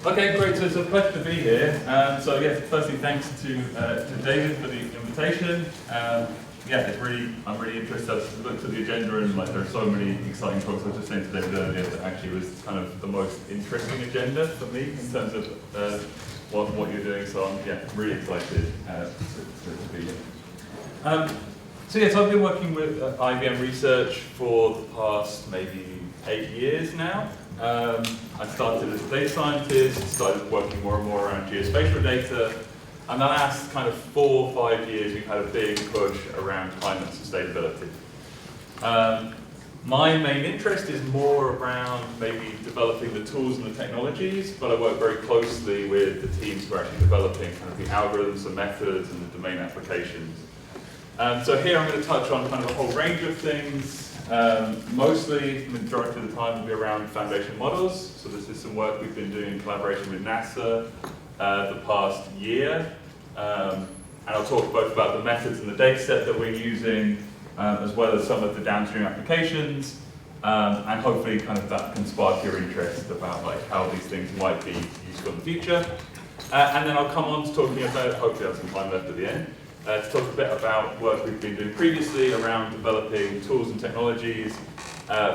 Okay, great. So it's a pleasure to be here. So yeah, firstly, thanks to David for the invitation. Yeah, I'm really interested. I've looked at the agenda and there are so many exciting talks. I was just saying to David earlier that actually was kind of the most interesting agenda for me in terms of what you're doing. So I'm really excited to be here. So yes, I've been working with IBM Research for the past maybe 8 years now. I started as a data scientist, started working more and more around geospatial data, and the last kind of 4 or 5 years we've had a big push around climate sustainability. My main interest is more around maybe developing the tools and the technologies, but I work very closely with the teams who are actually developing kind of the algorithms, the methods, and the domain applications. So here I'm going to touch on kind of a whole range of things. Mostly, the majority of the time will be around foundation models. So this is some work we've been doing in collaboration with NASA the past year. And I'll talk both about the methods and the data set that we're using, as well as some of the downstream applications. And hopefully kind of that can spark your interest about like how these things might be useful in the future. And then I'll come on to talking about, hopefully I have some time left at the end, to talk a bit about work we've been doing previously around developing tools and technologies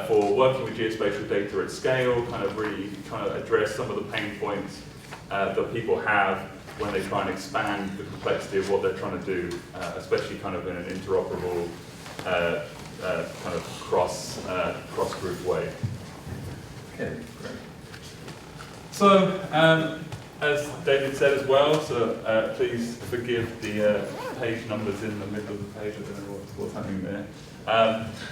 for working with geospatial data at scale, kind of really trying to address some of the pain points that people have when they try and expand the complexity of what they're trying to do, especially kind of in an interoperable, kind of cross-group way. Okay, great. So, as David said as well, so please forgive the page numbers in the middle of the page. I don't know what's happening there.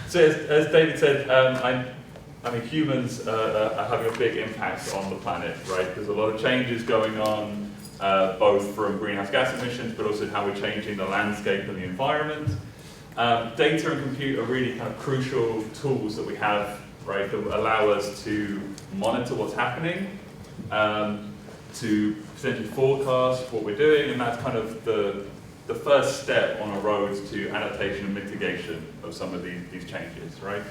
So as David said, I mean humans are having a big impact on the planet, right? There's a lot of changes going on, both from greenhouse gas emissions, but also how we're changing the landscape and the environment. Data and compute are really kind of crucial tools that we have, right, that allow us to monitor what's happening, to potentially forecast what we're doing, and that's kind of the first step on a road to adaptation and mitigation of some of these changes, right?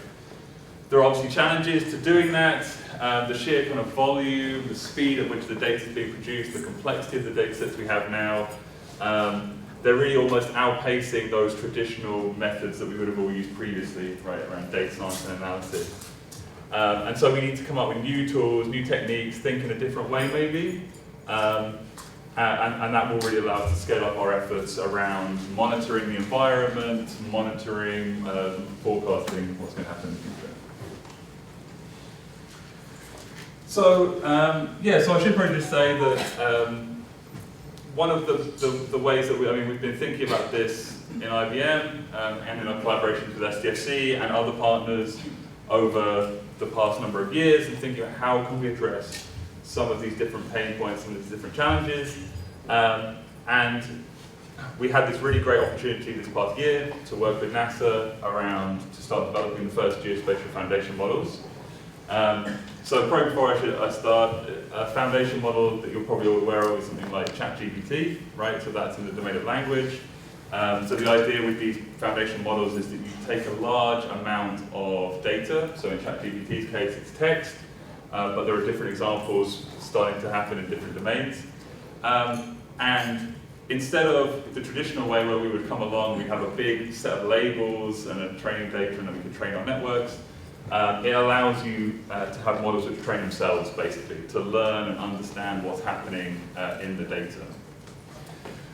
There are obviously challenges to doing that, the sheer kind of volume, the speed at which the data is being produced, the complexity of the data sets we have now, they're really almost outpacing those traditional methods that we would have all used previously, right, around data science and analysis. And so we need to come up with new tools, new techniques, think in a different way maybe, and that will really allow us to scale up our efforts around monitoring the environment, monitoring, forecasting what's going to happen in the future. So, so I should probably just say that one of the ways that we've been thinking about this in IBM and in our collaborations with SDFC and other partners over the past number of years, and thinking about how can we address some of these different pain points and these different challenges. And we had this really great opportunity this past year to work with NASA to start developing the first Geospatial Foundation Models. So probably before I start, a foundation model that you're probably all aware of is something like ChatGPT, right? So that's in the domain of language. So the idea with these foundation models is that you take a large amount of data, so in ChatGPT's case it's text, but there are different examples starting to happen in different domains. And instead of the traditional way where we would come along, we have a big set of labels and a training data and then we can train our networks, it allows you to have models which train themselves basically, to learn and understand what's happening in the data.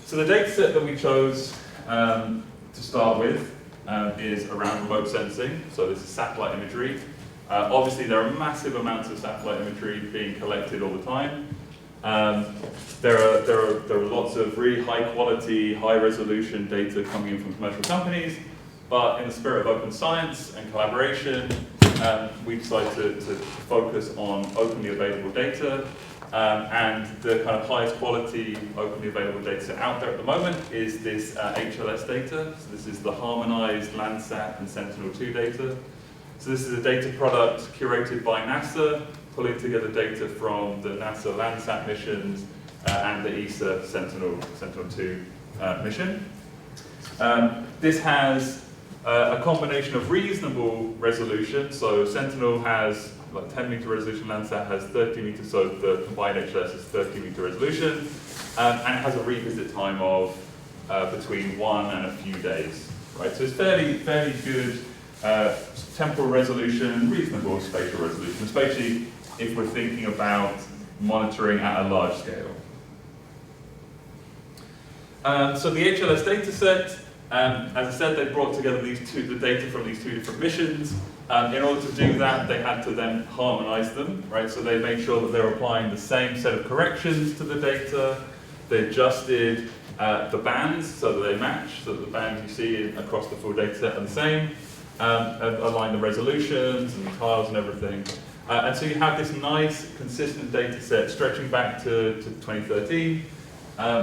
So the data set that we chose to start with is around remote sensing. So this is satellite imagery. Obviously there are massive amounts of satellite imagery being collected all the time. There are lots of really high quality, high resolution data coming in from commercial companies, but in the spirit of open science and collaboration, we decided to focus on openly available data. And the kind of highest quality openly available data out there at the moment is this HLS data. So this is the harmonized Landsat and Sentinel-2 data. So this is a data product curated by NASA, pulling together data from the NASA Landsat missions and the ESA Sentinel-2 mission. This has a combination of reasonable resolution, so Sentinel has like 10-meter resolution, Landsat has 30 meters, so the combined HLS is 30-meter resolution, and it has a revisit time of between 1 and a few days, right? So it's fairly good temporal resolution, reasonable spatial resolution, especially if we're thinking about monitoring at a large scale. So the HLS dataset, as I said, they brought together the data from these two different missions. In order to do that, they had to then harmonize them, right? So they made sure that they were applying the same set of corrections to the data. They adjusted the bands so that they match, so that the bands you see across the full dataset are the same. Align the resolutions and the tiles and everything. And so you have this nice, consistent dataset stretching back to 2013.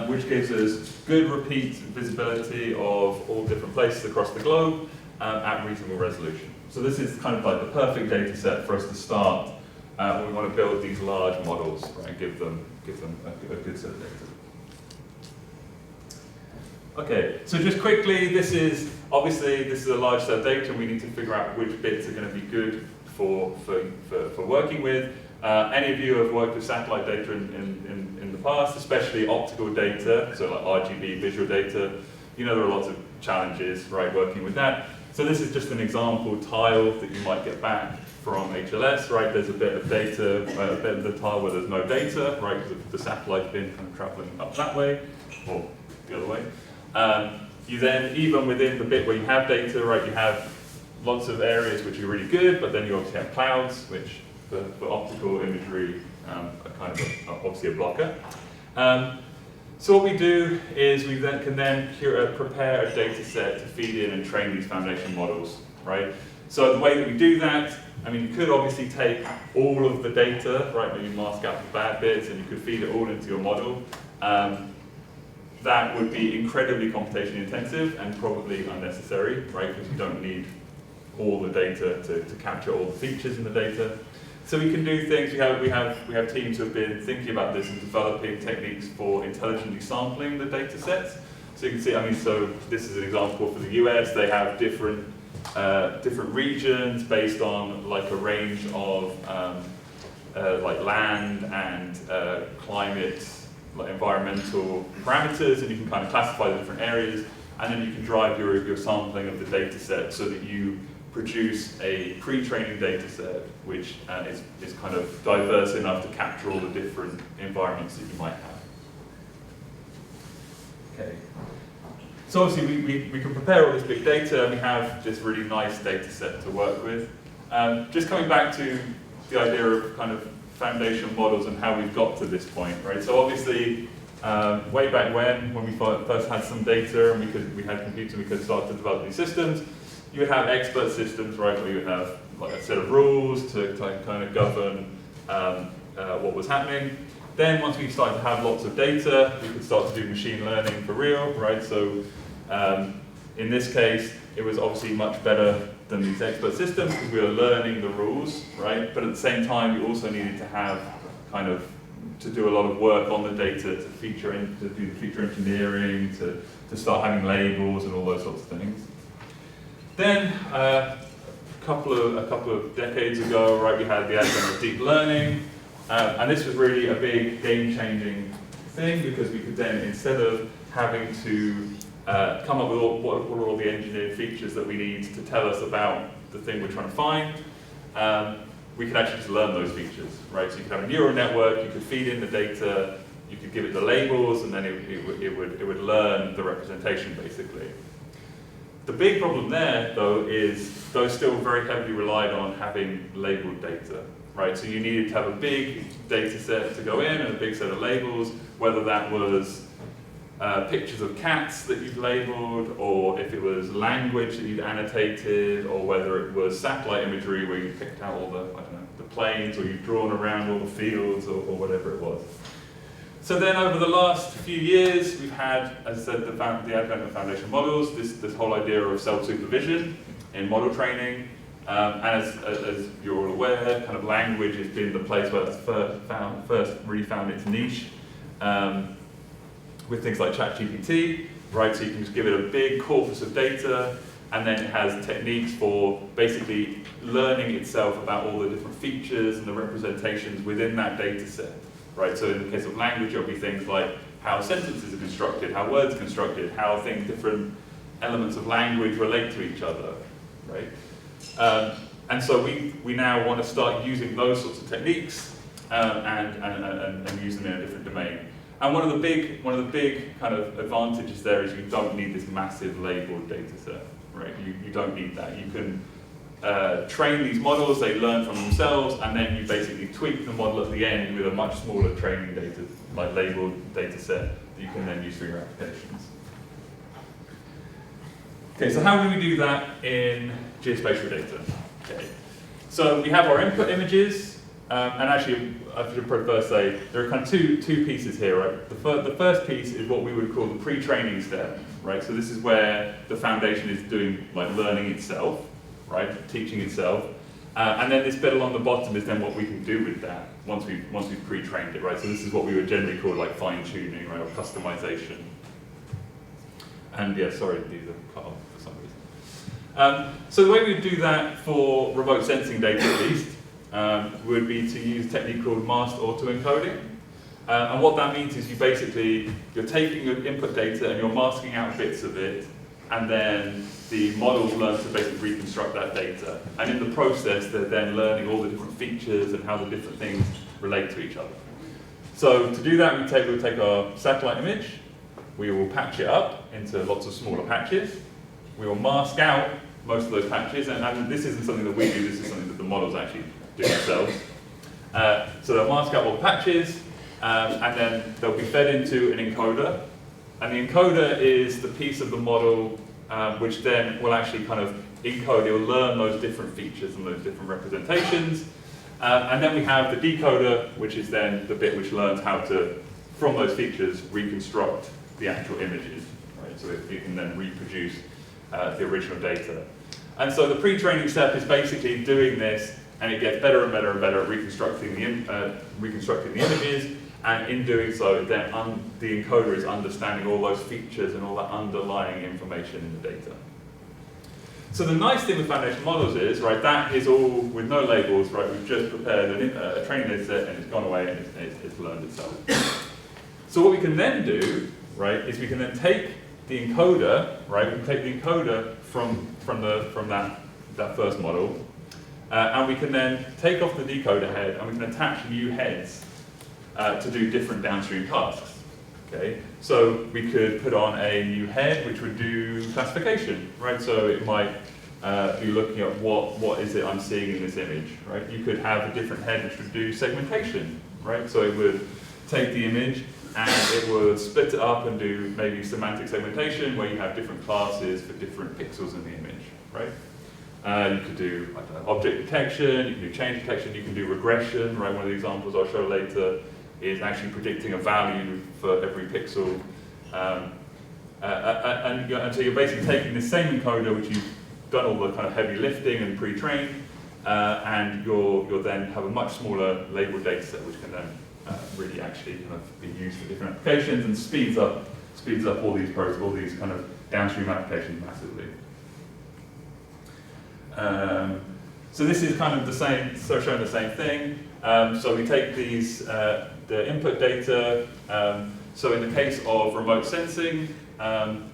Which gives us good repeat visibility of all different places across the globe at reasonable resolution. So this is kind of like the perfect data set for us to start when we want to build these large models, right, and give them a good set of data. Okay, so just quickly, this is a large set of data, and we need to figure out which bits are going to be good for working with. Any of you have worked with satellite data in the past, especially optical data, so like RGB visual data. You know there are lots of challenges, right, working with that. So this is just an example tile that you might get back from HLS, right? There's a bit of data, a bit of the tile where there's no data, right, because the satellite's been kind of traveling up that way, or the other way. You then, even within the bit where you have data, right, you have lots of areas which are really good, but then you obviously have clouds, which for optical imagery are kind of obviously a blocker. So what we do is we then can prepare a data set to feed in and train these foundation models, right? So the way that we do that, I mean, you could obviously take all of the data, right, maybe mask out the bad bits, and you could feed it all into your model. That would be incredibly computation intensive and probably unnecessary, right, because you don't need all the data to capture all the features in the data. So we can do things, we have teams who have been thinking about this and developing techniques for intelligently sampling the data sets. So you can see, I mean, so this is an example for the US. They have different regions based on like a range of like land and climate, like environmental parameters, and you can kind of classify the different areas, and then you can drive your sampling of the data set so that you produce a pre-training data set which is kind of diverse enough to capture all the different environments that you might have. Okay. So obviously we can prepare all this big data, and we have this really nice data set to work with. Just coming back to the idea of kind of foundation models and how we've got to this point, right? So obviously, way back when we first had some data and we had computers and we could start to develop these systems, you would have expert systems, right, where you would have like a set of rules to kind of govern what was happening. Then once we started to have lots of data, we could start to do machine learning for real, right? So in this case, it was obviously much better than these expert systems because we were learning the rules, right? But at the same time, we also needed to have kind of to do a lot of work on the data to do the feature engineering, to start having labels and all those sorts of things. Then a couple of decades ago, right, we had the advent of deep learning, and this was really a big game-changing thing because we could then, instead of having to come up with what are all the engineered features that we need to tell us about the thing we're trying to find, we could actually just learn those features, right? So you could have a neural network, you could feed in the data, you could give it the labels, and then it would learn the representation, basically. The big problem there, though, is those still very heavily relied on having labeled data, right? So you needed to have a big data set to go in and a big set of labels, whether that was pictures of cats that you'd labeled, or if it was language that you'd annotated, or whether it was satellite imagery where you picked out all the, I don't know, the planes, or you'd drawn around all the fields, or whatever it was. So then over the last few years, we've had, as I said, the advent of foundation models, this whole idea of self-supervision in model training. And as you're all aware, kind of language has been the place where it's first really found its niche with things like ChatGPT, right? So you can just give it a big corpus of data, and then it has techniques for basically learning itself about all the different features and the representations within that data set, right? So in the case of language, it'll be things like how sentences are constructed, how words are constructed, how different elements of language relate to each other, right? And so we now want to start using those sorts of techniques and use them in a different domain. And one of the big kind of advantages there is you don't need this massive labeled data set, right? You don't need that. You can train these models, they learn from themselves, and then you basically tweak the model at the end with a much smaller training data, like labeled data set that you can then use for your applications. Okay, so how do we do that in geospatial data? Okay, so we have our input images, and actually I should probably first say there are kind of two pieces here, right? The first piece is what we would call the pre-training step, right? So this is where the foundation is doing like learning itself, right? Teaching itself, and then this bit along the bottom is then what we can do with that once we've pre-trained it, right? So this is what we would generally call like fine-tuning, right, or customization. And yeah, sorry, these are cut off for some reason. So the way we would do that for remote sensing data, at least, would be to use a technique called masked autoencoding. And what that means is you're taking your input data and you're masking out bits of it, and then the models learn to basically reconstruct that data. And in the process, they're then learning all the different features and how the different things relate to each other. So to do that, we'll take our satellite image, we will patch it up into lots of smaller patches, we will mask out most of those patches, and this isn't something that we do, this is something that the models actually do themselves. So they'll mask out all the patches, and then they'll be fed into an encoder. And the encoder is the piece of the model which then will actually kind of encode, it will learn those different features and those different representations. And then we have the decoder, which is then the bit which learns how to, from those features, reconstruct the actual images. Right? So you can then reproduce the original data. And so the pre-training step is basically doing this, and it gets better and better and better at reconstructing the images, and in doing so, then the encoder is understanding all those features and all that underlying information in the data. So the nice thing with foundation models is, right, that is all with no labels, right, we've just prepared a training data set and it's gone away and it's learned itself. So what we can then do, right, is we can then take the encoder, right, we can take the encoder from that first model, and we can then take off the decoder head and we can attach new heads to do different downstream tasks. Okay, so we could put on a new head which would do classification, right? So it might be looking at what is it I'm seeing in this image, right? You could have a different head which would do segmentation, right? So it would take the image and it would split it up and do maybe semantic segmentation where you have different classes for different pixels in the image, right? You could do object detection, you can do change detection, you can do regression, right? One of the examples I'll show later is actually predicting a value for every pixel. And so you're basically taking the same encoder, which you've done all the kind of heavy lifting and pre-trained, and you'll then have a much smaller labeled data set, which can then really actually kind of be used for different applications and speeds up all these kind of downstream applications massively. So this is kind of the same, so showing the same thing. So we take these the input data. So in the case of remote sensing,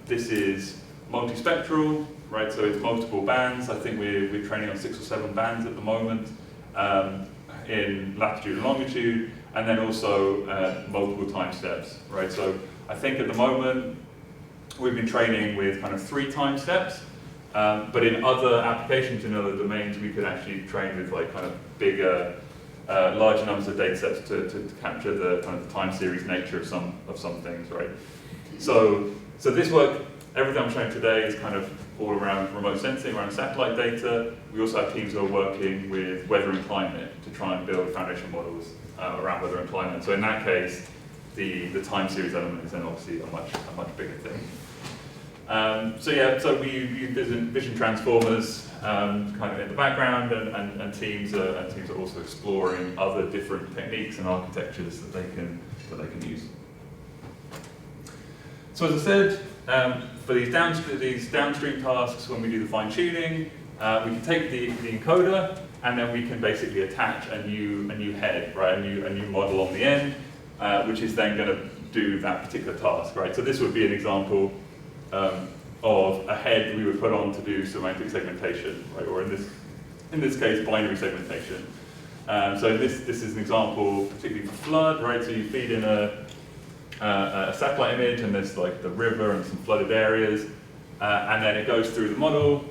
this is multispectral, right? So it's multiple bands. I think we're training on 6 or 7 bands at the moment in latitude and longitude, and then also multiple time steps, right? So I think at the moment we've been training with kind of 3 time steps, but in other applications, in other domains, we could actually train with like kind of bigger, larger numbers of data sets to capture the kind of the time series nature of some things, right? So this work, everything I'm showing today is kind of all around remote sensing, around satellite data. We also have teams who are working with weather and climate to try and build foundation models around weather and climate. So in that case, the time series element is then obviously a much bigger thing. So we use vision transformers kind of in the background, and teams are also exploring other different techniques and architectures that they can use. So as I said, for these downstream tasks, when we do the fine tuning, we can take the encoder, and then we can basically attach a new head, right? A new model on the end, which is then going to do that particular task, right? So this would be an example of a head we would put on to do semantic segmentation, right? Or in this case, binary segmentation. So this is an example, particularly for flood, right? So you feed in a satellite image, and there's like the river and some flooded areas, and then it goes through the model,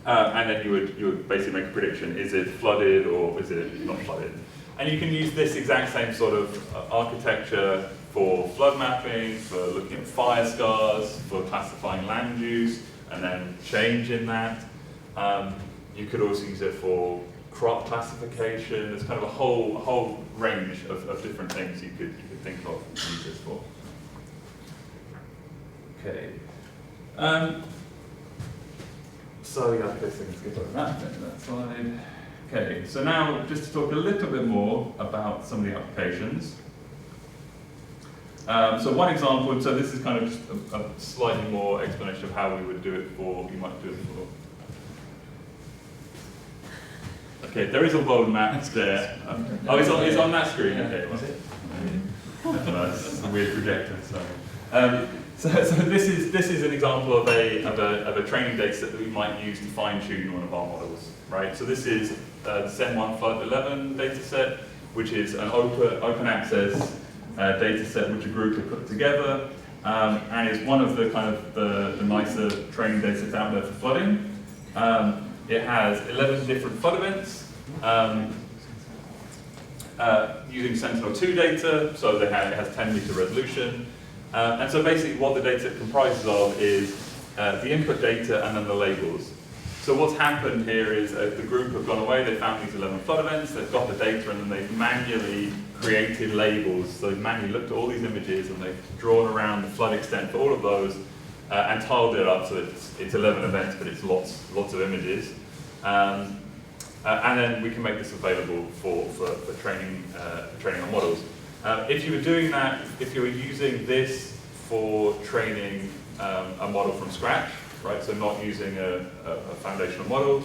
and then you would basically make a prediction: is it flooded or is it not flooded? And you can use this exact same sort of architecture for flood mapping, for looking at fire scars, for classifying land use, and then change in that. You could also use it for crop classification. There's kind of a whole range of different things you could think of and use this for. Okay. So yeah, I guess I can skip over that slide. Okay, so now just to talk a little bit more about some of the applications. So one example, so this is kind of just a slightly more explanation of how we would do it for, you might do it for. Okay, there is a world map there. Oh, it's on that screen. Okay, was it? That's a weird projector. So this is an example of a training data set that we might use to fine tune one of our models, right? So this is the SEN1 Flood 11 data set, which is an open access data set which a group have put together, and is one of the kind of the nicer training data sets out there for flooding. It has 11 different flood events using Sentinel-2 data, so it has 10-meter resolution. And so basically what the data comprises of is the input data and then the labels. So what's happened here is the group have gone away, they found these 11 flood events, they've got the data, and then they've manually created labels. So they've manually looked at all these images, and they've drawn around the flood extent for all of those, and tiled it up so it's 11 events, but it's lots of images. And then we can make this available for training our models. If you were doing that, if you were using this for training a model from scratch, right, so not using a foundational model,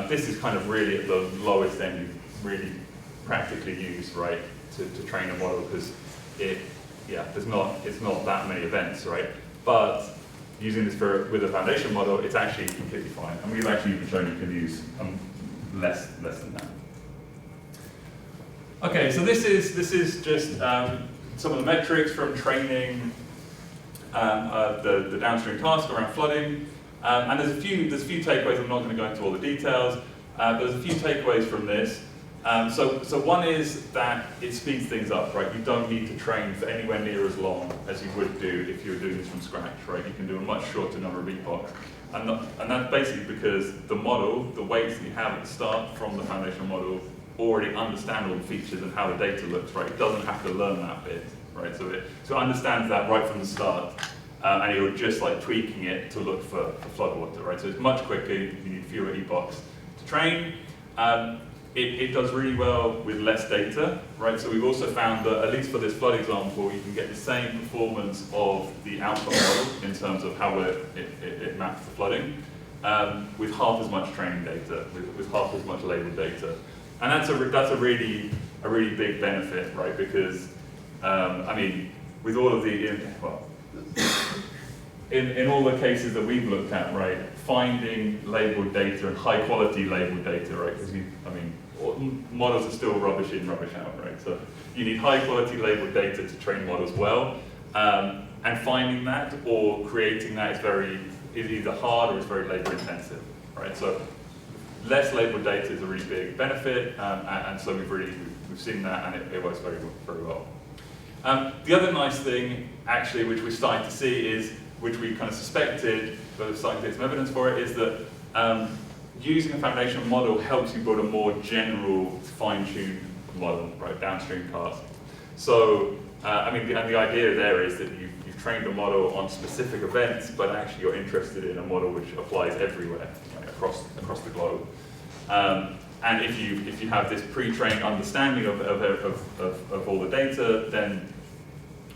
this is kind of really at the lowest end you really practically use, right, to train a model, because it's not that many events, right? But using this with a foundation model, it's actually completely fine. And we've actually even shown you can use less than that. Okay, so this is just some of the metrics from training the downstream task around flooding. And there's a few takeaways. I'm not going to go into all the details, but there's a few takeaways from this. So one is that it speeds things up, right? You don't need to train for anywhere near as long as you would do if you were doing this from scratch, right? You can do a much shorter number of epochs. And that's basically because the model, the weights that you have at the start from the foundational model, already understand all the features and how the data looks, right? It doesn't have to learn that bit, right? So it understands that right from the start, and you're just like tweaking it to look for floodwater, right? So it's much quicker, you need fewer epochs to train. It does really well with less data, right? So we've also found that, at least for this flood example, you can get the same performance of the output model in terms of how it maps the flooding, with half as much training data, with half as much labeled data. And that's a really big benefit, right? Because, I mean, with all of in all the cases that we've looked at, right, finding labeled data and high quality labeled data, right? Because models are still rubbish in, rubbish out, right? So you need high quality labeled data to train models well, and finding that or creating that is either hard or it's very labor intensive, right? So less labeled data is a really big benefit, and so we've seen that, and it works very well. The other nice thing, actually, which we're starting to see is, which we kind of suspected, but we're starting to get some evidence for it, is that using a foundation model helps you build a more general, fine-tuned model, right, downstream task. So, I mean, the idea there is that you've trained a model on specific events, but actually you're interested in a model which applies everywhere, right, across the globe. And if you have this pre-trained understanding of all the data, then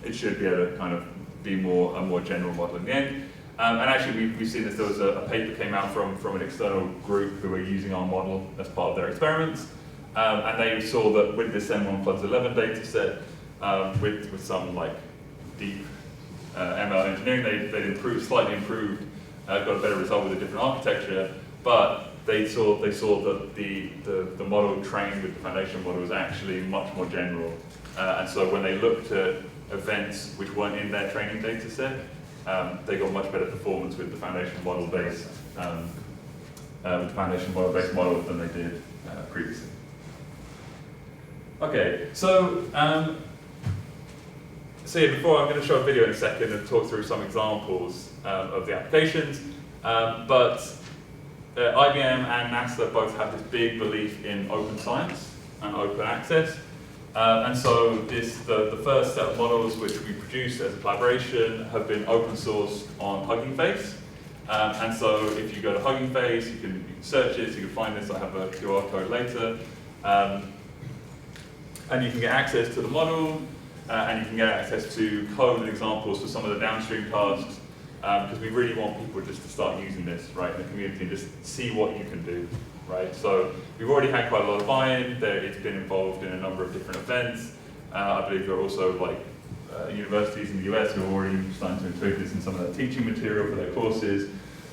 it should be able to kind of be a more general model in the end. And actually, we've seen this. There was a paper came out from an external group who were using our model as part of their experiments, and they saw that with this N1+11 data set, with some like deep ML engineering, they'd slightly improved, got a better result with a different architecture, but they saw that the model trained with the foundation model was actually much more general, and so when they looked at events which weren't in their training data set, they got much better performance with the foundation model-based model than they did previously. Okay, so yeah, before I'm going to show a video in a second and talk through some examples of the applications, but IBM and NASA both have this big belief in open science and open access. And so the first set of models which we produced as a collaboration have been open sourced on Hugging Face. And so if you go to Hugging Face, you can search it, so you can find this. I have a QR code later. And you can get access to the model, and you can get access to code and examples for some of the downstream tasks, because we really want people just to start using this, right, in the community and just see what you can do. Right, so we've already had quite a lot of buy-in. It's been involved in a number of different events. I believe there are also universities in the US who are already starting to include this in some of their teaching material for their courses.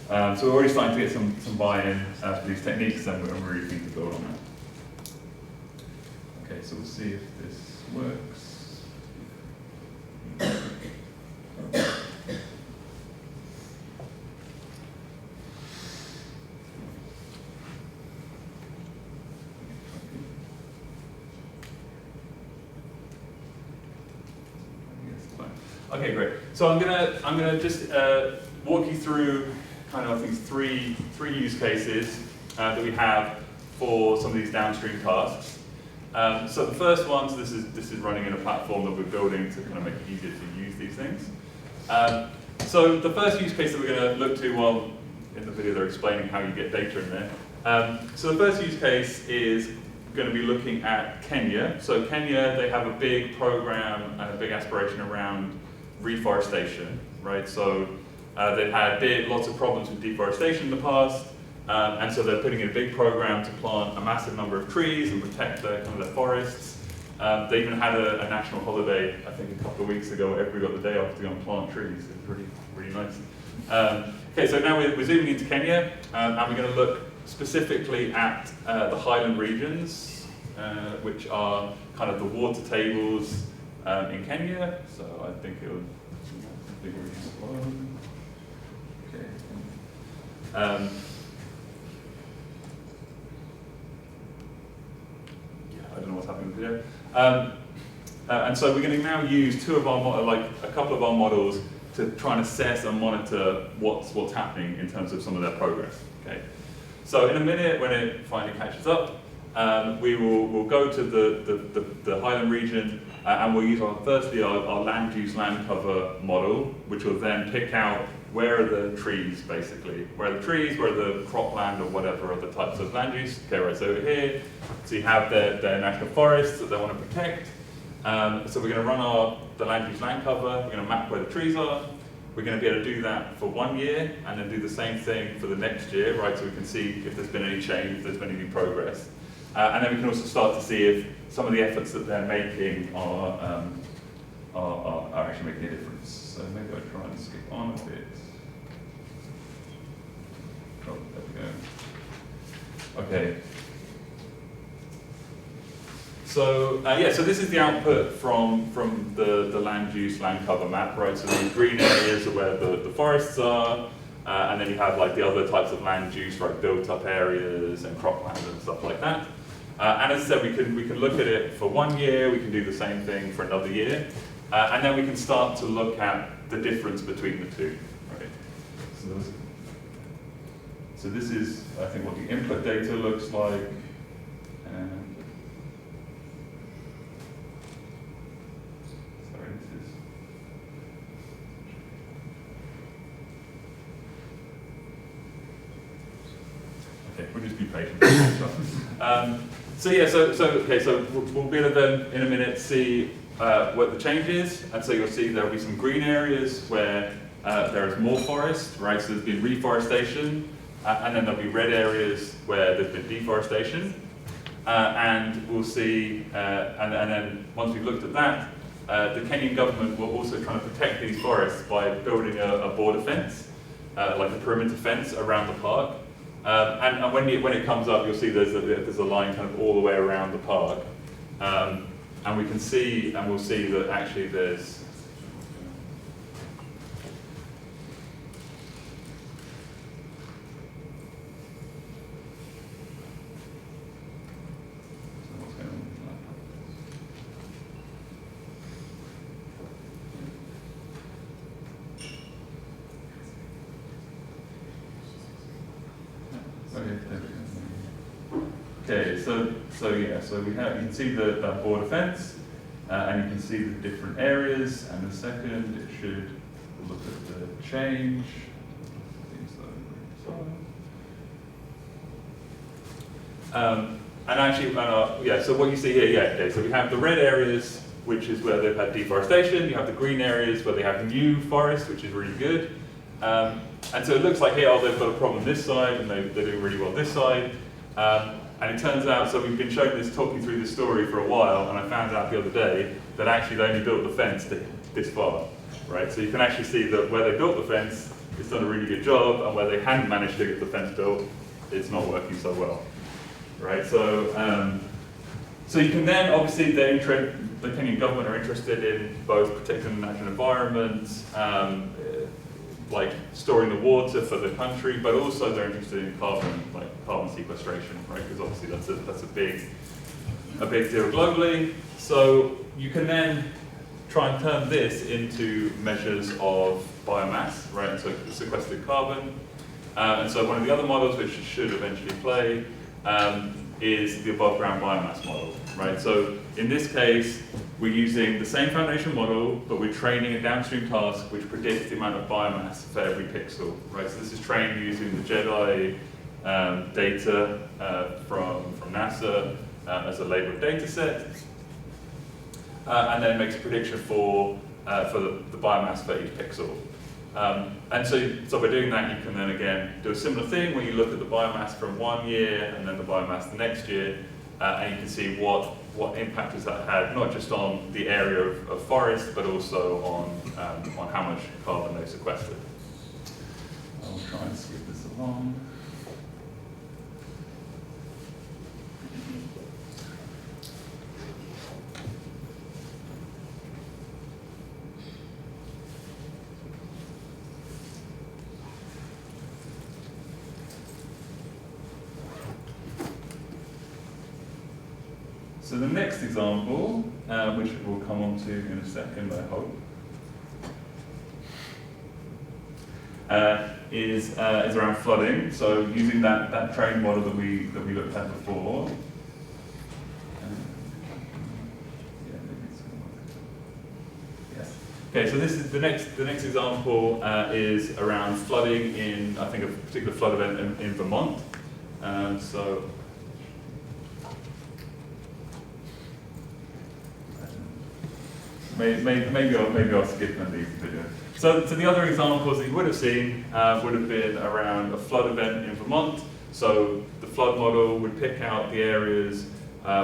So we're already starting to get some buy-in for these techniques, and we're really keen to build on that. Okay, so we'll see if this works. Okay, great. So I'm gonna just walk you through kind of I think three use cases that we have for some of these downstream tasks. So the first one, so this is running in a platform that we're building to kind of make it easier to use these things. So the first use case that we're going to look to, well, in the video they're explaining how you get data in there. So the first use case is going to be looking at Kenya. So Kenya, they have a big program and a big aspiration around reforestation, right? So they've had lots of problems with deforestation in the past, and so they're putting in a big program to plant a massive number of trees and protect their forests. They even had a national holiday, I think a couple of weeks ago, where everybody got the day off to go and plant trees. It was really nice. Okay, so now we're zooming into Kenya, and we're going to look specifically at the highland regions, which are kind of the water tables in Kenya. So I think it would be really slow. Okay. I don't know what's happening with the video. And so we're going to now use a couple of our models to try and assess and monitor what's happening in terms of some of their progress. Okay. So in a minute, when it finally catches up, we'll go to the highland region, and we'll use firstly our land use land cover model, which will then pick out where are the trees, basically. Where are the trees, where are the cropland or whatever other types of land use. Okay, right, so over here, so you have their national forests that they want to protect. So we're going to run the land use land cover, we're going to map where the trees are. We're going to be able to do that for 1 year, and then do the same thing for the next year, right, so we can see if there's been any change, if there's been any progress. And then we can also start to see if some of the efforts that they're making are actually making a difference. So maybe I'll try and skip on a bit. Oh, there we go. Okay. So so this is the output from the land use land cover map, right? So the green areas are where the forests are, and then you have like the other types of land use, right? Built up areas and cropland and stuff like that. And as I said, we can look at it for 1 year. We can do the same thing for another year, and then we can start to look at the difference between the two, right? So this is, I think, what the input data looks like. And sorry, this is. Okay, we'll just be patient. So we'll be able to then, in a minute, see what the change is, and so you'll see there will be some green areas where there is more forest, right? So there's been reforestation, and then there'll be red areas where there's been deforestation, and we'll see, and then once we've looked at that, the Kenyan government will also try to protect these forests by building a border fence, like a perimeter fence around the park. And when it comes up, you'll see there's a line kind of all the way around the park. And we can see, and we'll see that actually there's so we have, you can see that border fence, and you can see the different areas, and the second it should look at the change. And actually, so what you see here, so we have the red areas, which is where they've had deforestation, you have the green areas where they have new forest, which is really good. And so it looks like here, they've got a problem this side, and they're doing really well this side. And it turns out, so we've been talking through this story for a while, and I found out the other day that actually they only built the fence this far, right? So you can actually see that where they built the fence, it's done a really good job, and where they hadn't managed to get the fence built, it's not working so well, right? So, so you can then, obviously, the Kenyan government are interested in both protecting the natural environment, like storing the water for the country, but also they're interested in carbon sequestration, right? Because obviously that's a big deal globally. So you can then try and turn this into measures of biomass, right? So sequestered carbon. And so one of the other models which should eventually play is the above ground biomass model, right? So in this case, we're using the same foundation model, but we're training a downstream task which predicts the amount of biomass for every pixel, right? So this is trained using the Jedi data from NASA as a labeled data set, and then makes a prediction for the biomass for each pixel. And so by doing that, you can then again do a similar thing where you look at the biomass from 1 year and then the biomass the next year, and you can see what impact has that had, not just on the area of forest, but also on how much carbon they sequestered. I'll try and skip this along. So the next example, which we'll come on to in a second, I hope, is around flooding. So using that trained model that we looked at before. Yes. Okay. So this is the next example is around flooding in, I think, a particular flood event in Vermont. So. Maybe I'll skip one of these videos. So the other examples that you would have seen would have been around a flood event in Vermont. So the flood model would pick out the areas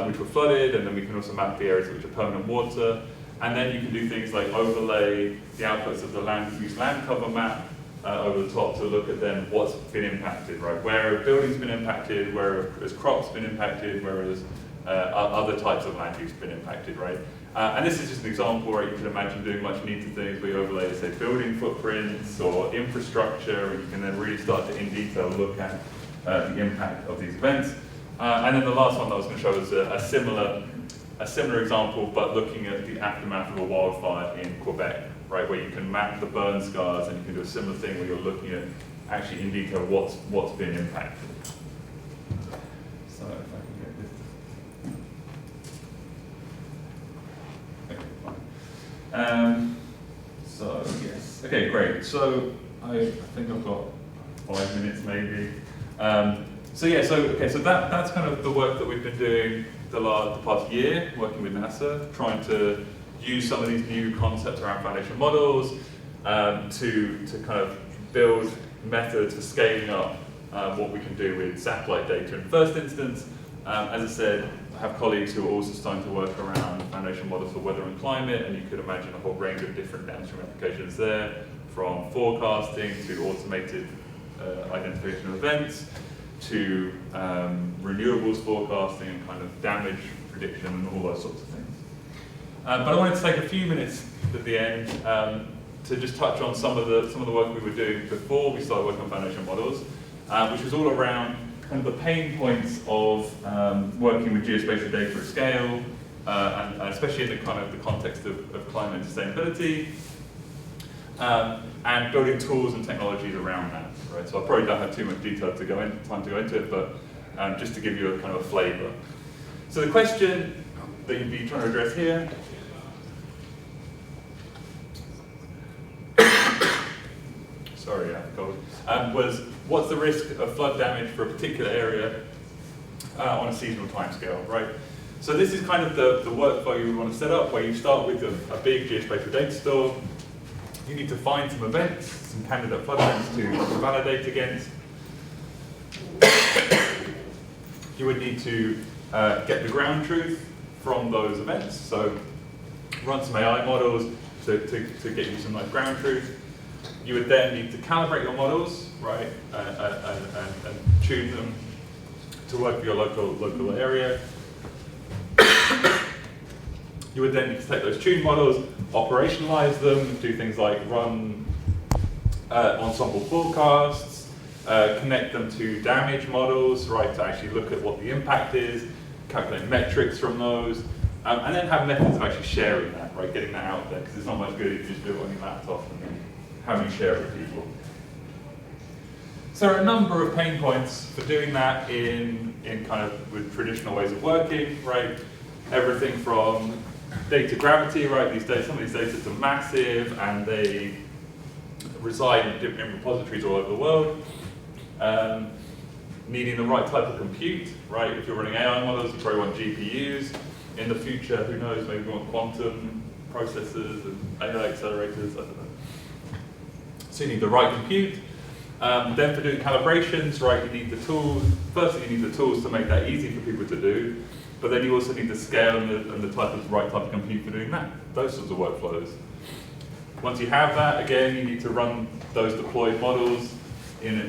which were flooded, and then we can also map the areas which are permanent water. And then you can do things like overlay the outputs of the land use land cover map over the top to look at then what's been impacted, right? Where a building's been impacted, where has crops been impacted, whereas other types of land use been impacted, right? And this is just an example where you can imagine doing much neater things where you overlay, say, building footprints or infrastructure, and you can then really start to, in detail, look at the impact of these events. And then the last one that I was going to show is a similar example, but looking at the aftermath of a wildfire in Quebec, right, where you can map the burn scars, and you can do a similar thing where you're looking at actually in detail what's been impacted. So if I can get this. So yes, okay, great. So I think I've got 5 minutes maybe. So that's kind of the work that we've been doing the past year, working with NASA, trying to use some of these new concepts around foundation models to kind of build methods for scaling up what we can do with satellite data in the first instance. As I said, I have colleagues who are also starting to work around foundation models for weather and climate, and you could imagine a whole range of different downstream applications there, from forecasting to automated identification of events, to renewables forecasting and kind of damage prediction and all those sorts of things. But I wanted to take a few minutes at the end to just touch on some of the work we were doing before we started working on foundation models, which was all around kind of the pain points of working with geospatial data at scale, and especially in the kind of the context of climate and sustainability, and building tools and technologies around that. Right? So I probably don't have too much detail to go into it, but just to give you a kind of a flavour. So the question that you'd be trying to address here sorry, I have a cold, was what's the risk of flood damage for a particular area on a seasonal timescale, right? So this is kind of the workflow you would want to set up, where you start with a big geospatial data store. You need to find some events, some candidate flood events to validate against. You would need to get the ground truth from those events, so run some AI models to get you some nice ground truth. You would then need to calibrate your models, right, and tune them to work for your local area. You would then need to take those tuned models, operationalize them, do things like run ensemble forecasts, connect them to damage models, right, to actually look at what the impact is, calculate metrics from those, and then have methods of actually sharing that, right, getting that out there, because it's not much good if you just do it on your laptop and then how you share it with people. So there are a number of pain points for doing that in kind of with traditional ways of working, right? Everything from data gravity, right? Some of these data are massive and they reside in repositories all over the world. Needing the right type of compute, right? If you're running AI models, you probably want GPUs. In the future, who knows, maybe we want quantum processors and AI accelerators, I don't know. So you need the right compute. Then for doing calibrations, right, you need the tools. Firstly, you need the tools to make that easy for people to do, but then you also need the scale and the right type of compute for doing that, those sorts of workflows. Once you have that, again, you need to run those deployed models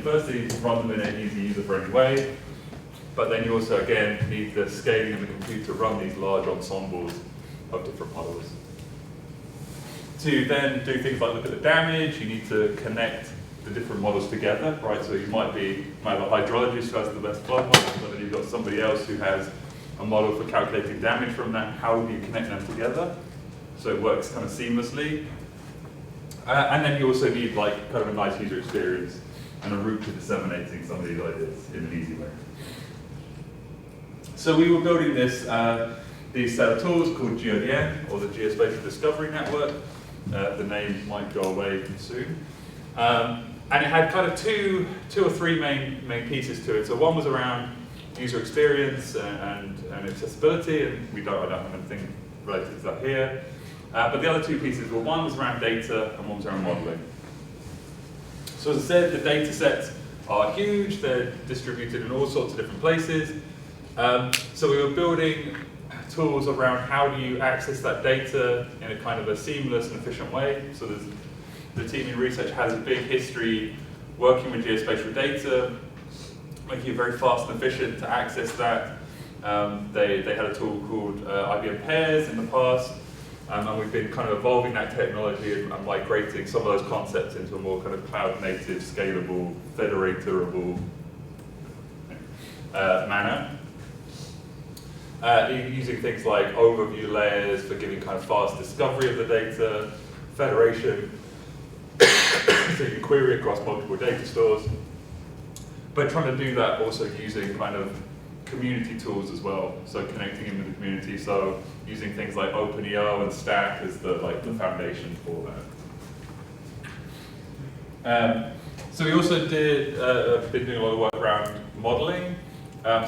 firstly, you need to run them in an easy, user-friendly way, but then you also, again, need the scaling of the compute to run these large ensembles of different models. To then do things like look at the damage, you need to connect the different models together, right? So you might have a hydrologist who has the best flood model, but then you've got somebody else who has a model for calculating damage from that. How do you connect them together so it works kind of seamlessly? And then you also need like kind of a nice user experience and a route to disseminating some of these ideas in an easy way. So we were building this set of tools called Geo AI, or the Geospatial Discovery Network. The name might go away soon. And it had kind of two or three main pieces to it. So one was around user experience and accessibility, and I don't have anything related to that here. But the other two pieces were, one was around data and one was around modeling. So as I said, the data sets are huge, they're distributed in all sorts of different places. So we were building tools around how do you access that data in a kind of a seamless and efficient way. So the team in research has a big history working with geospatial data, making it very fast and efficient to access that. They had a tool called IBM Pairs in the past, and we've been kind of evolving that technology and migrating some of those concepts into a more kind of cloud-native, scalable, federatorable manner. Using things like overview layers for giving kind of fast discovery of the data, federation, so you can query across multiple data stores, but trying to do that also using kind of community tools as well, so connecting in with the community, so using things like OpenEO and Stack as the foundation for that. So we also been doing a lot of work around modeling.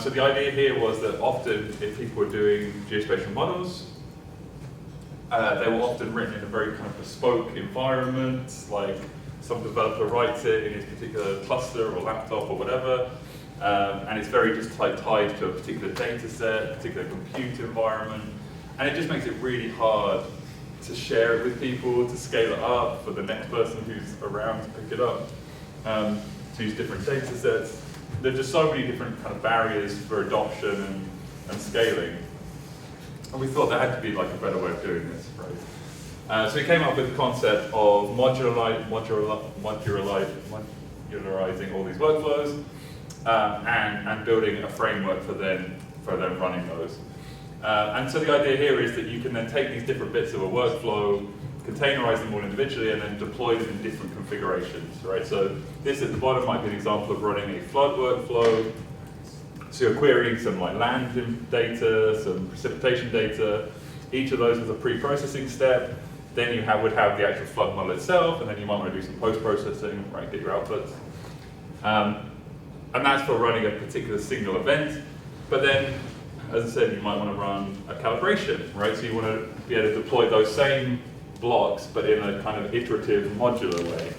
So the idea here was that often if people were doing geospatial models, They were often written in a very kind of bespoke environment, like some developer writes it in his particular cluster or laptop or whatever, and it's very just tied to a particular data set, particular compute environment, and it just makes it really hard to share it with people, to scale it up for the next person who's around to pick it up, to use different data sets. There are just so many different kind of barriers for adoption and scaling. And we thought there had to be like a better way of doing this, right? So we came up with the concept of modularizing all these workflows and building a framework for them running those. And so the idea here is that you can then take these different bits of a workflow, containerize them all individually, and then deploy them in different configurations, right? So this at the bottom might be an example of running a flood workflow. So you're querying some like land data, some precipitation data. Each of those has a pre-processing step. Then you would have the actual flood model itself, and then you might want to do some post-processing, right, get your outputs. And that's for running a particular single event. But then, as I said, you might want to run a calibration, right? So you want to be able to deploy those same blocks, but in a kind of iterative, modular way.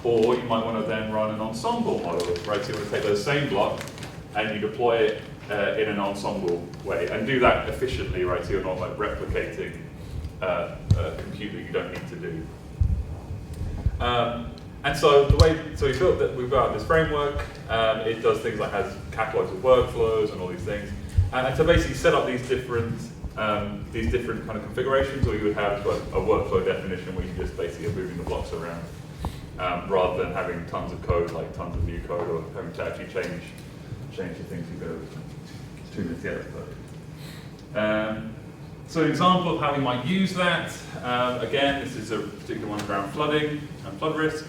Or you might want to then run an ensemble model, right? So you want to take those same blocks and you deploy it in an ensemble way, and do that efficiently, right? So you're not like replicating compute that you don't need to do. And so we built out this framework. It does things like has catalogs of workflows and all these things. And to basically set up these different kind of configurations, or you would have a workflow definition where you just basically are moving the blocks around, rather than having tons of code, like tons of new code, or having to actually change the things you go to together. So an example of how we might use that, again, this is a particular one around flooding and flood risk.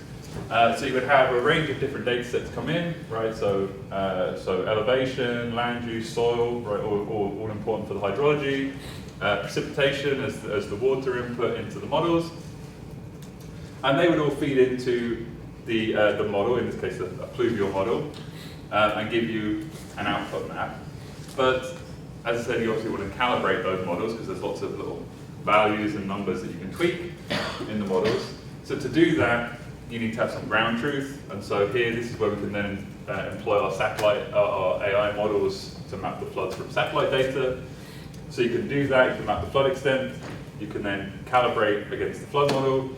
So you would have a range of different data sets come in, right? So elevation, land use, soil, right? All important for the hydrology. Precipitation as the water input into the models. And they would all feed into the model, in this case a pluvial model, and give you an output map. But as I said, you obviously want to calibrate those models because there's lots of little values and numbers that you can tweak in the models. So to do that, you need to have some ground truth. And so here, this is where we can then employ our AI models to map the floods from satellite data. So you can do that, you can map the flood extent, you can then calibrate against the flood model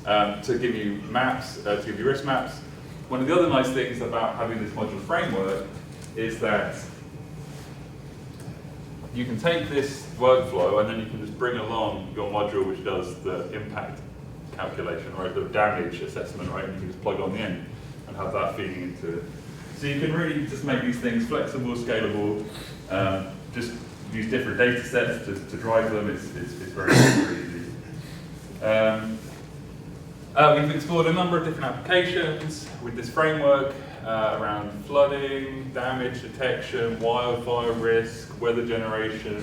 to give you maps, to give you risk maps. One of the other nice things about having this modular framework is that you can take this workflow and then you can just bring along your module which does the impact calculation, right, the damage assessment, right, and you can just plug on the end and have that feeding into it. So you can really just make these things flexible, scalable, just use different data sets to drive them. It's very, very easy. We've explored a number of different applications with this framework around flooding, damage detection, wildfire risk, weather generation,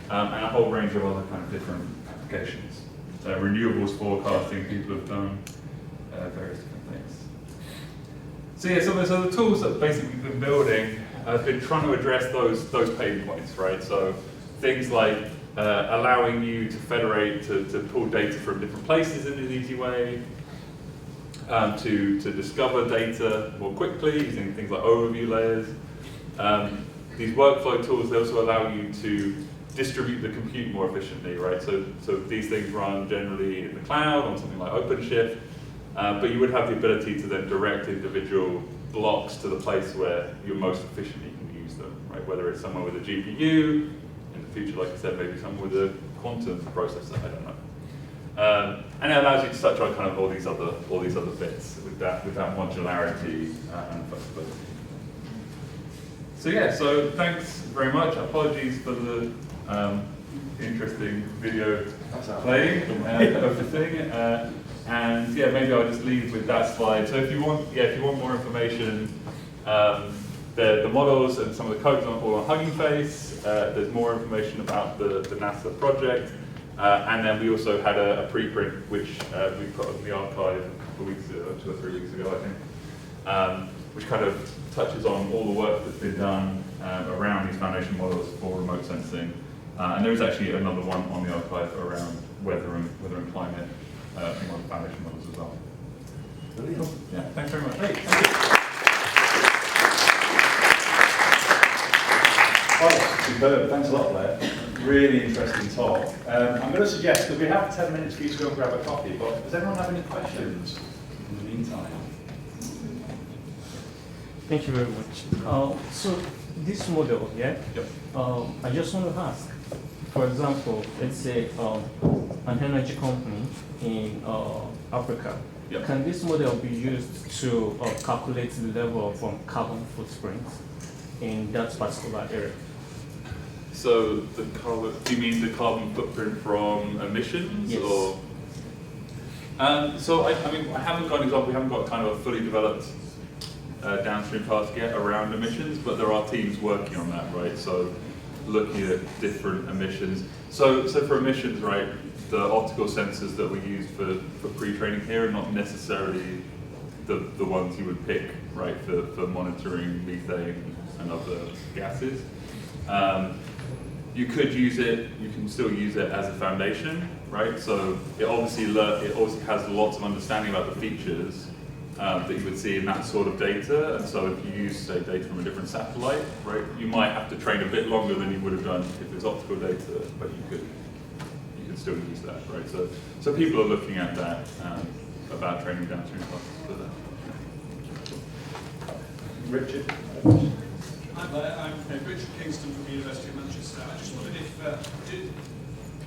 and a whole range of other kind of different applications. So renewables forecasting, people have done various different things. So yeah, so the tools that basically we've been building have been trying to address those pain points, right? So things like allowing you to federate, to pull data from different places in an easy way, to discover data more quickly using things like overview layers. These workflow tools, they also allow you to distribute the compute more efficiently, right? So these things run generally in the cloud on something like OpenShift, but you would have the ability to then direct individual blocks to the place where you most efficiently can use them, right? Whether it's somewhere with a GPU, in the future, like I said, maybe somewhere with a quantum processor, I don't know. And it allows you to touch on kind of all these other bits with that modularity and flexibility. So yeah, so thanks very much. Apologies for the interesting video playing of the thing. And yeah, maybe I'll just leave with that slide. So if you want more information, the models and some of the codes are all on Hugging Face. There's more information about the NASA project. And then we also had a preprint which we put on the archive a couple of weeks ago, 2 or 3 weeks ago, I think, which kind of touches on all the work that's been done around these foundation models for remote sensing And there is actually another one on the archive around weather and climate foundation models as well. Brilliant. Cool. Yeah, thanks very much. Great, thank you. Oh, superb. Thanks a lot, Blair. Really interesting talk. I'm going to suggest that we have 10 minutes for you to go and grab a coffee, but does anyone have any questions in the meantime? Thank you very much. So this model, yeah? Yep. I just want to ask, for example, let's say an energy company in Africa. Yep. Can this model be used to calculate the level of carbon footprint in that particular area? So the carbon, do you mean the carbon footprint from emissions? Yes. Or? So I mean, I haven't got an example, we haven't got kind of a fully developed downstream task yet around emissions, but there are teams working on that, right? So looking at different emissions. So for emissions, right, the optical sensors that we use for pre-training here are not necessarily the ones you would pick, right, for monitoring methane and other gases. You could use it, you can still use it as a foundation, right? So it obviously has lots of understanding about the features that you would see in that sort of data. And so if you use, say, data from a different satellite, right, you might have to train a bit longer than you would have done if it's optical data, but you could still use that, right? So people are looking at that about training downstream tasks for that. Richard? Hi there, I'm Richard Kingston from the University of Manchester. I just wondered if,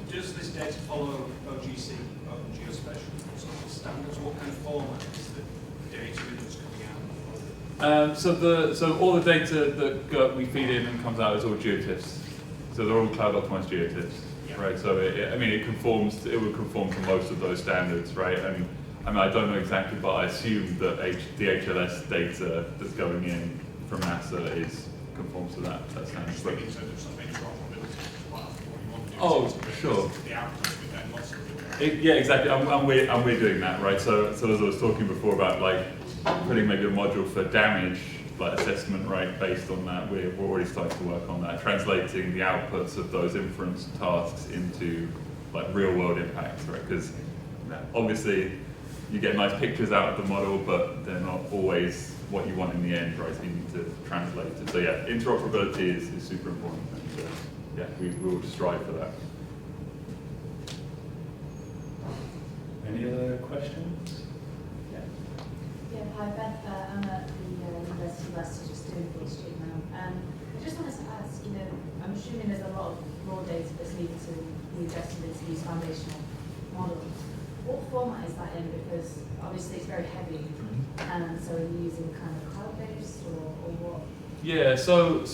does this data follow OGC, Open Geospatial sort of standards? What kind of format is the data that's coming out? So all the data that we feed in and comes out is all GeoTIFFs. So they're all cloud optimized GeoTIFFs, Yeah. right? So it would conform to most of those standards, right? And I mean, I don't know exactly, but I assume that the HLS data that's going in from NASA conforms to that standard. Just thinking in terms of something interoperability as well. What you want to do Oh, is sure. the outcomes, but then lots of it. Yeah, exactly. And we're doing that, right? So as I was talking before about like putting maybe a module for damage, like assessment, right? Based on that, we're already starting to work on that, translating the outputs of those inference tasks into like real world impacts, right? Because obviously you get nice pictures out of the model, but they're not always what you want in the end, right? So you need to translate it. So yeah, interoperability is super important. And, yeah, we will strive for that. Any other questions? Yeah. Yeah, hi Beth, I'm at the University of Leicester just doing PhD now. I just wanted to ask, I'm assuming there's a lot of raw data that's needed to be ingested into these foundational models. What format is that in? Because obviously it's very heavy, and so are you using kind of cloud-based or what? Yeah, so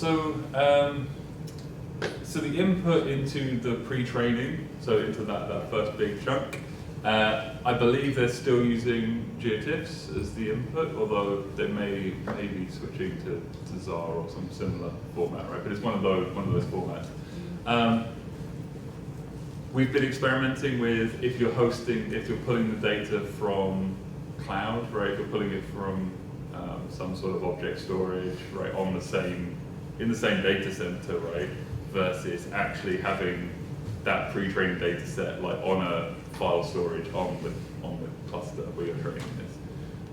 the input into the pre-training, so into that first big chunk, I believe they're still using GeoTIFFs as the input, although they may be switching to ZAR or some similar format, right? But it's one of those formats. We've been experimenting with if you're pulling the data from cloud, right? If you're pulling it from some sort of object storage, right, in the same data center, right, versus actually having that pre-trained data set like on a file storage on the cluster where you're training this.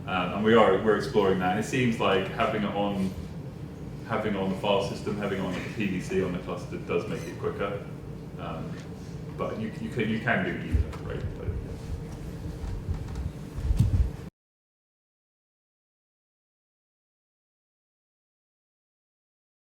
And we're exploring that. And it seems like having it on the file system, having it on the PVC on the cluster does make it quicker. But you can do either, right?